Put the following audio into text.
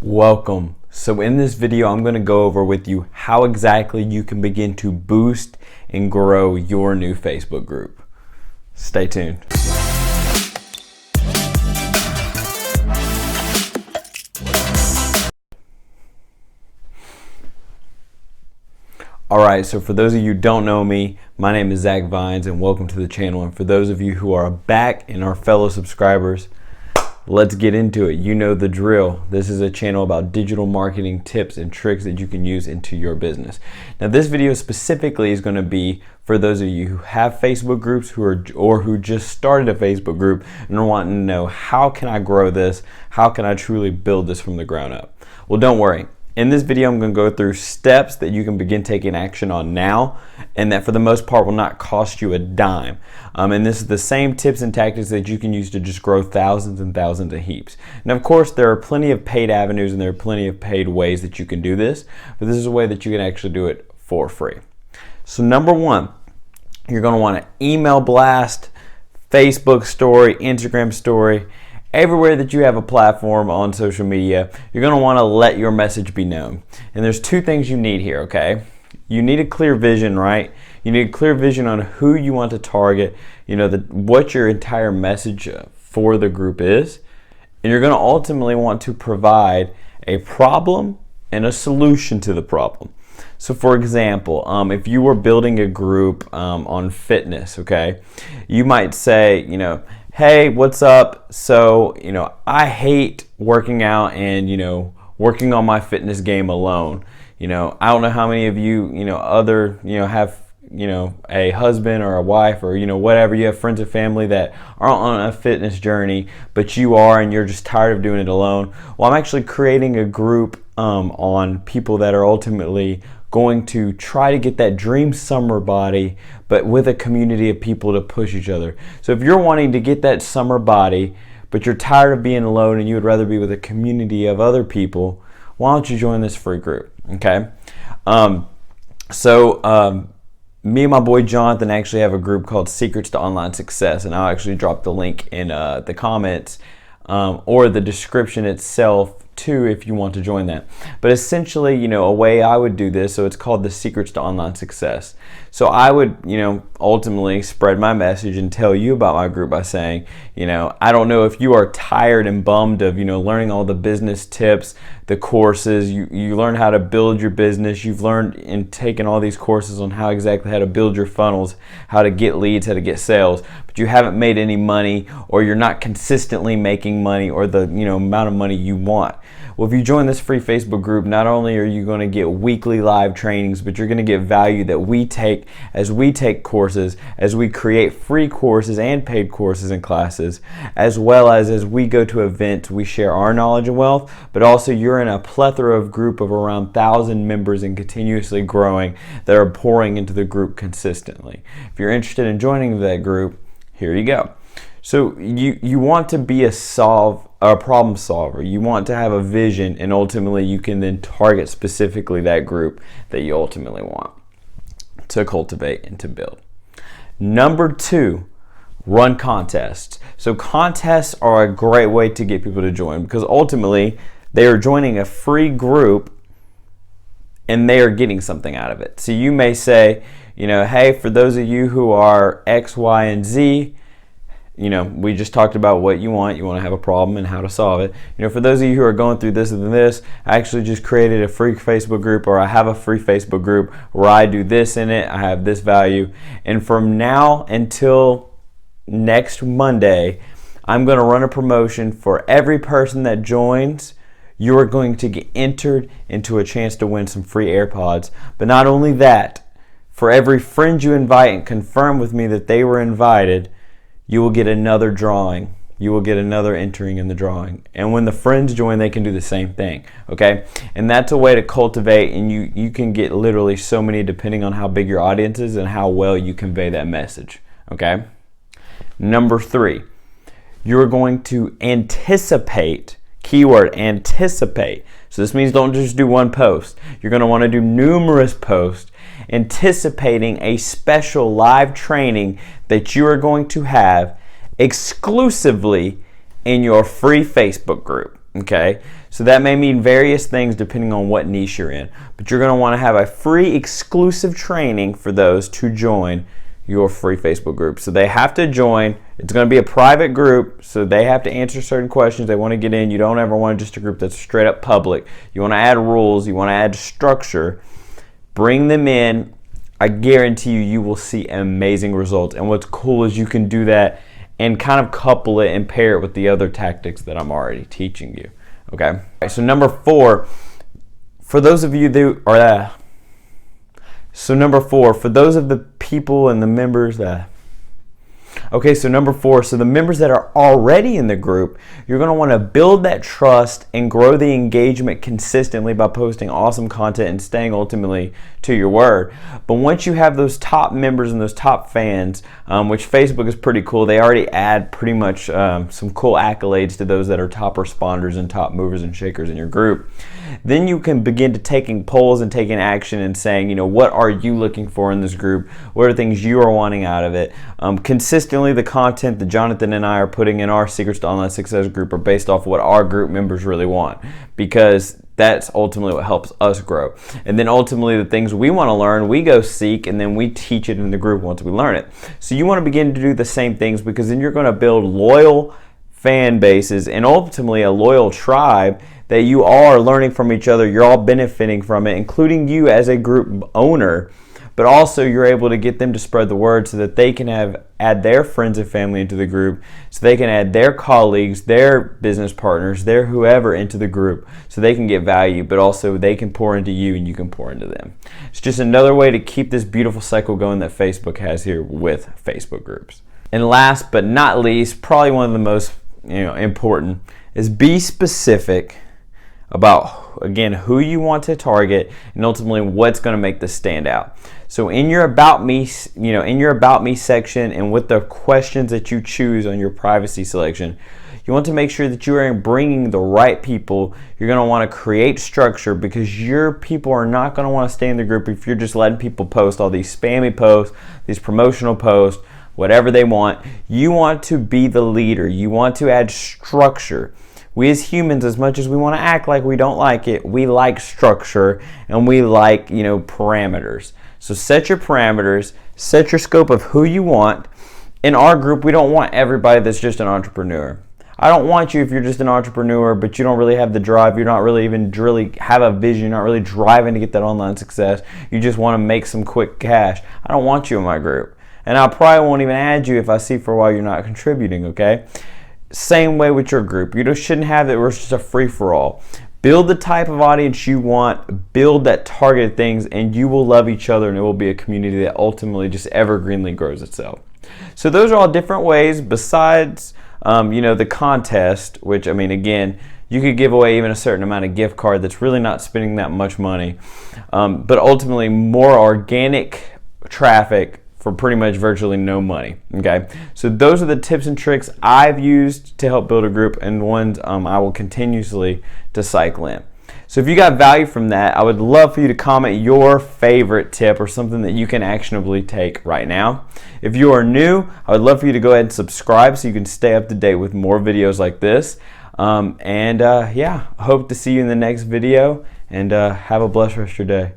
Welcome. So in this video, I'm going to go over with you how exactly you can begin to boost and grow your new Facebook group. Stay tuned. Alright, so for those of you who don't know me, my name is Zach Vines and welcome to the channel. And for those of you who are back and our fellow subscribers, let's get into it. You know the drill. This is a channel about digital marketing tips and tricks that you can use into your business. Now this video specifically is going to be for those of you who have Facebook groups who just started a Facebook group and are wanting to know, how can I grow this? How can I truly build this from the ground up? Well, don't worry. In this video, I'm going to go through steps that you can begin taking action on now, and that for the most part will not cost you a dime. And this is the same tips and tactics that you can use to just grow thousands and thousands of heaps. Now, of course, there are plenty of paid avenues and there are plenty of paid ways that you can do this, but this is a way that you can actually do it for free. So number one, you're going to want to email blast, Facebook story, Instagram story. Everywhere that you have a platform on social media, you're going to want to let your message be known. And there's two things you need here, okay? You need a clear vision, right? You need a clear vision on who you want to target, what your entire message for the group is. And you're going to ultimately want to provide a problem and a solution to the problem. So for example, if you were building a group on fitness, okay, you might say, hey, what's up? So, I hate working out and, working on my fitness game alone. I don't know how many of you, have, a husband or a wife or, whatever. You have friends and family that are on a fitness journey, but you are and you're just tired of doing it alone. Well, I'm actually creating a group on people that are ultimately going to try to get that dream summer body, but with a community of people to push each other. So if you're wanting to get that summer body, but you're tired of being alone and you would rather be with a community of other people, why don't you join this free group, okay? Me and my boy Jonathan actually have a group called Secrets to Online Success, and I'll actually drop the link in the comments or the description itself too, if you want to join that. But essentially, a way I would do this, so it's called the Secrets to Online Success. So I would, ultimately spread my message and tell you about my group by saying, I don't know if you are tired and bummed of, learning all the business tips, the courses, you learn how to build your business, you've learned and taken all these courses on how to build your funnels, how to get leads, how to get sales, but you haven't made any money, or you're not consistently making money or the, amount of money you want. Well, if you join this free Facebook group, not only are you going to get weekly live trainings, but you're going to get value that we take as we take courses, as we create free courses and paid courses and classes, as well as we go to events, we share our knowledge and wealth, but also you're in a plethora of group of around 1,000 members and continuously growing that are pouring into the group consistently. If you're interested in joining that group, here you go. So you want to be a problem solver. You want to have a vision, and ultimately you can then target specifically that group that you ultimately want to cultivate and to build. Number two, run contests. So contests are a great way to get people to join, because ultimately they are joining a free group and they are getting something out of it. So you may say, hey, for those of you who are X, Y, and Z, we just talked about what you want. You want to have a problem and how to solve it. For those of you who are going through this and this, I actually just created a free Facebook group, or I have a free Facebook group where I do this in it. I have this value. And from now until next Monday, I'm going to run a promotion for every person that joins. You are going to get entered into a chance to win some free AirPods. But not only that, for every friend you invite and confirm with me that they were invited, you will get another drawing. You will get another entering in the drawing. And when the friends join, they can do the same thing, okay? And that's a way to cultivate, and you can get literally so many depending on how big your audience is and how well you convey that message, okay? Number three, you're going to anticipate, keyword anticipate. So this means don't just do one post. You're going to want to do numerous posts anticipating a special live training that you are going to have exclusively in your free Facebook group. Okay, so that may mean various things depending on what niche you're in, but you're going to want to have a free exclusive training for those to join your free Facebook group. So they have to join. It's going to be a private group, so they have to answer certain questions. They want to get in. You don't ever want just a group that's straight up public. You want to add rules. You want to add structure. Bring them in. I guarantee you, you will see amazing results. And what's cool is you can do that and kind of couple it and pair it with the other tactics that I'm already teaching you. Okay. All right, so number 4, for those of you that are so number 4, for those of the people and the members that okay, so number 4, so the members that are already in the group, you're going to want to build that trust and grow the engagement consistently by posting awesome content and staying ultimately to your word. But once you have those top members and those top fans, which Facebook is pretty cool, they already add pretty much some cool accolades to those that are top responders and top movers and shakers in your group. Then you can begin to taking polls and taking action and saying, you know, what are you looking for in this group? What are things you are wanting out of it? Consistently, the content that Jonathan and I are putting in our Secrets to Online Success group are based off what our group members really want, because that's ultimately what helps us grow. And then ultimately the things we want to learn, we go seek, and then we teach it in the group once we learn it. So you want to begin to do the same things, because then you're going to build loyal fan bases and ultimately a loyal tribe that you all are learning from each other. You're all benefiting from it, including you as a group owner. But also you're able to get them to spread the word so that they can add their friends and family into the group, so they can add their colleagues, their business partners, their whoever into the group, so they can get value, but also they can pour into you and you can pour into them. It's just another way to keep this beautiful cycle going that Facebook has here with Facebook groups. And last but not least, probably one of the most important, is be specific about, again, who you want to target and ultimately what's going to make this stand out. So in your About Me, in your About Me section and with the questions that you choose on your privacy selection, you want to make sure that you are bringing the right people. You're going to want to create structure, because your people are not going to want to stay in the group if you're just letting people post all these spammy posts, these promotional posts, whatever they want. You want to be the leader. You want to add structure. We as humans, as much as we want to act like we don't like it, we like structure and we like, parameters. So set your parameters, set your scope of who you want. In our group, we don't want everybody that's just an entrepreneur. I don't want you if you're just an entrepreneur, but you don't really have the drive, you're not really have a vision, you're not really driving to get that online success, you just want to make some quick cash. I don't want you in my group. And I probably won't even add you if I see for a while you're not contributing, okay? Same way with your group. You shouldn't have it where it's just a free-for-all. Build the type of audience you want, build that targeted things, and you will love each other, and it will be a community that ultimately just evergreenly grows itself. So those are all different ways besides, the contest, which, again, you could give away even a certain amount of gift card that's really not spending that much money. But ultimately, more organic traffic for pretty much virtually no money. Okay, so those are the tips and tricks I've used to help build a group, and ones I will continuously to cycle in. So if you got value from that, I would love for you to comment your favorite tip or something that you can actionably take right now. If you are new, I would love for you to go ahead and subscribe so you can stay up to date with more videos like this. I hope to see you in the next video, and have a blessed rest of your day.